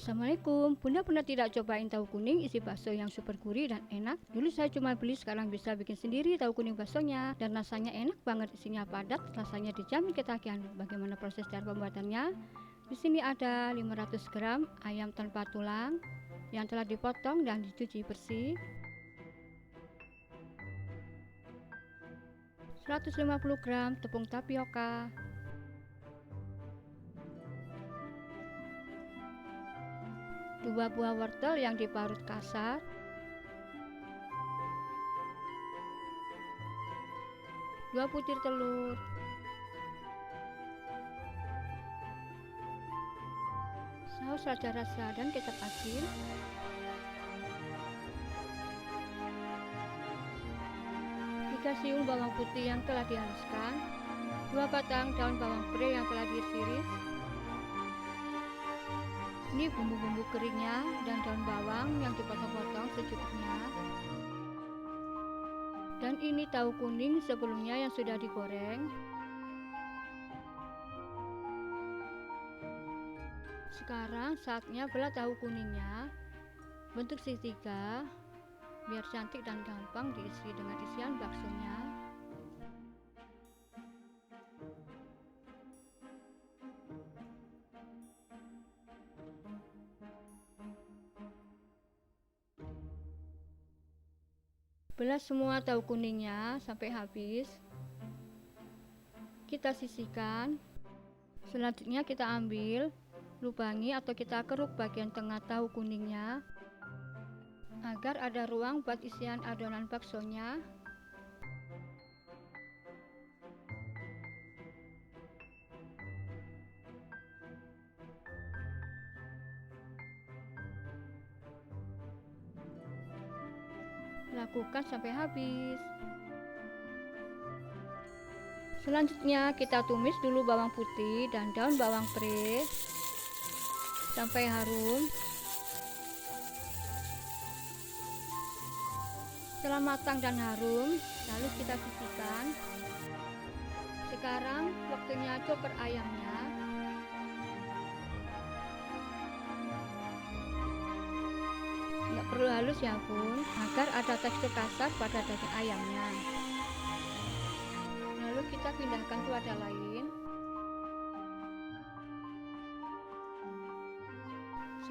Assalamualaikum, Bunda pernah tidak cobain tahu kuning isi bakso yang super gurih dan enak? Dulu saya cuma beli, sekarang bisa bikin sendiri tahu kuning baksonya. Dan rasanya enak banget, isinya padat, rasanya dijamin ketagihan. Bagaimana proses dan pembuatannya? Di sini ada 500 gram ayam tanpa tulang yang telah dipotong dan dicuci bersih. 150 gram tepung tapioka, 2 buah wortel yang diparut kasar, 2 butir telur, saus rasa dan kecap asin, 3 siung bawang putih yang telah dihaluskan, 2 batang daun bawang pre yang telah diiris. Ini bumbu-bumbu keringnya dan daun bawang yang dipotong-potong secukupnya. Dan ini tahu kuning sebelumnya yang sudah digoreng. Sekarang saatnya belah tahu kuningnya bentuk segitiga biar cantik dan gampang diisi dengan isian baksonya. Belah semua tahu kuningnya sampai habis. Kita sisihkan. Selanjutnya kita ambil, lubangi atau kita keruk bagian tengah tahu kuningnya agar ada ruang buat isian adonan baksonya. Lakukan sampai habis. Selanjutnya kita tumis dulu bawang putih dan daun bawang pre sampai harum. Setelah matang dan harum, lalu kita sisihkan. Sekarang waktunya chopper ayamnya. Nggak perlu halus ya bun, agar ada tekstur kasar pada daging ayamnya. Lalu kita pindahkan ke wadah lain.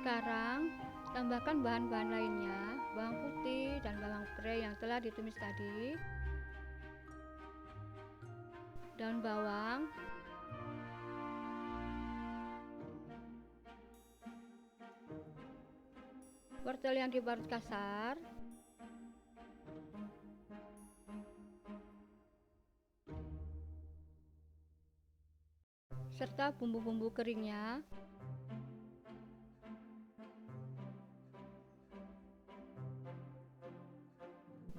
Sekarang tambahkan bahan-bahan lainnya, bawang putih dan bawang pre yang telah ditumis tadi, daun bawang, wortel yang diparut kasar, serta bumbu-bumbu keringnya.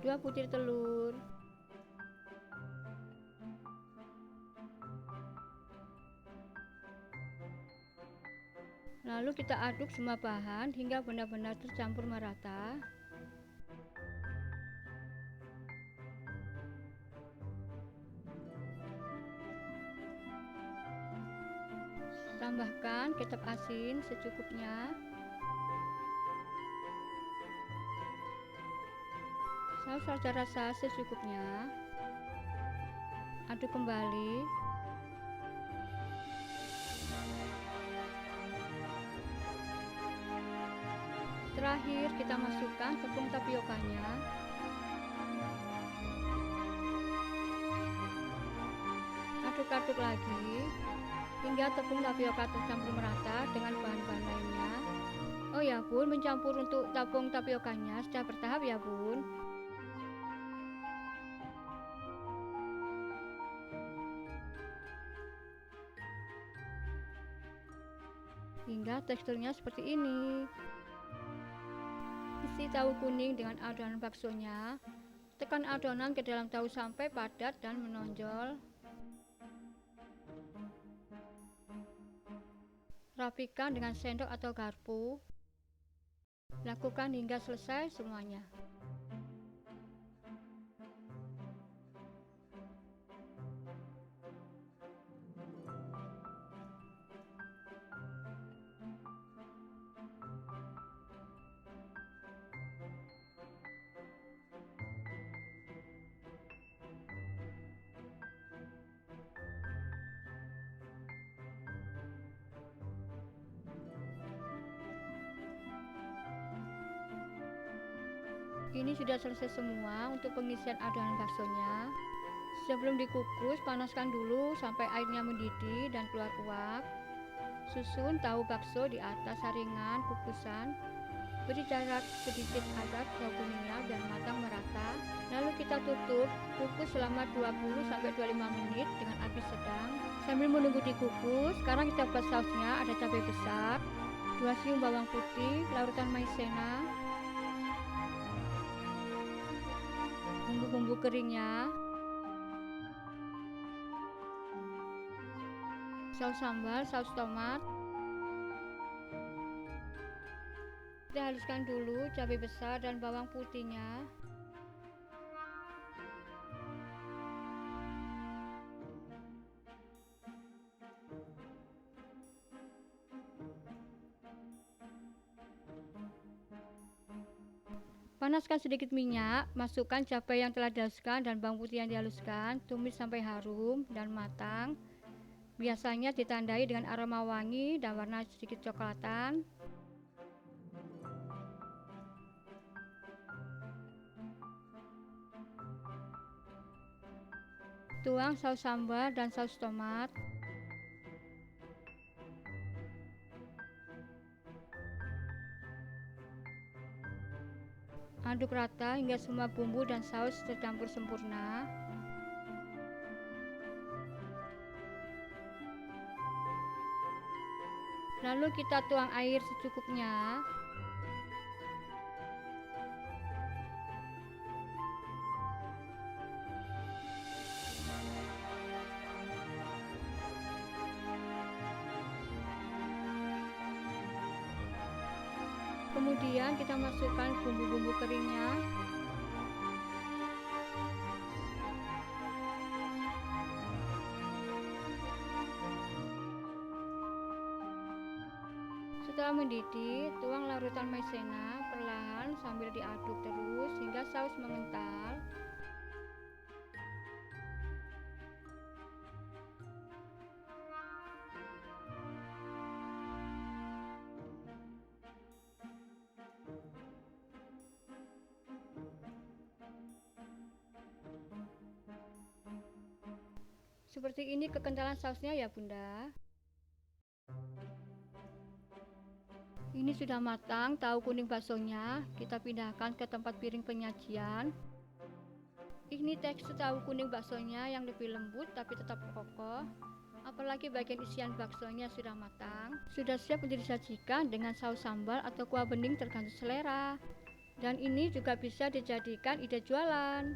Dua butir telur, lalu kita aduk semua bahan hingga benar-benar tercampur merata. Tambahkan kecap asin secukupnya, saus rasa secukupnya, aduk kembali. Terakhir kita masukkan tepung tapiokanya, aduk-aduk lagi hingga tepung tapioka tercampur merata dengan bahan-bahan lainnya. Oh ya bun, mencampur untuk tepung tapiokanya secara bertahap ya bun. Hingga teksturnya seperti ini. Isi tahu kuning dengan adonan baksonya. Tekan adonan ke dalam tahu sampai padat dan menonjol. Rapikan dengan sendok atau garpu. Lakukan hingga selesai semuanya. Ini sudah selesai semua untuk pengisian adonan baksonya. Sebelum dikukus, panaskan dulu sampai airnya mendidih dan keluar uap. Susun tahu bakso di atas saringan kukusan. Beri jarak sedikit agar tahu kuningnya biar matang merata. Lalu kita tutup, kukus selama 20-25 menit dengan api sedang. Sambil menunggu dikukus, sekarang kita buat sausnya. Ada cabai besar, 2 siung bawang putih, larutan maizena, bumbu-bumbu keringnya, saus sambal, saus tomat. Kita haluskan dulu cabai besar dan bawang putihnya. Panaskan sedikit minyak, masukkan cabai yang telah dihaluskan dan bawang putih yang dihaluskan, tumis sampai harum dan matang. Biasanya ditandai dengan aroma wangi dan warna sedikit coklatan. Tuang saus sambal dan saus tomat. Aduk rata hingga semua bumbu dan saus tercampur sempurna. Lalu kita tuang air secukupnya. Kemudian kita masukkan bumbu-bumbu keringnya. Setelah mendidih, tuang larutan maizena perlahan sambil diaduk terus hingga saus mengental. Seperti ini kekentalan sausnya ya Bunda. Ini sudah matang tahu kuning baksonya. Kita pindahkan ke tempat piring penyajian. Ini tekstur tahu kuning baksonya yang lebih lembut tapi tetap kokoh. Apalagi bagian isian baksonya sudah matang. Sudah siap untuk disajikan dengan saus sambal atau kuah bening tergantung selera. Dan ini juga bisa dijadikan ide jualan.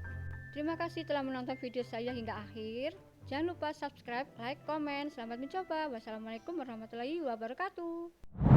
Terima kasih telah menonton video saya hingga akhir. Jangan lupa subscribe, like, komen. Selamat mencoba. Wassalamualaikum warahmatullahi wabarakatuh.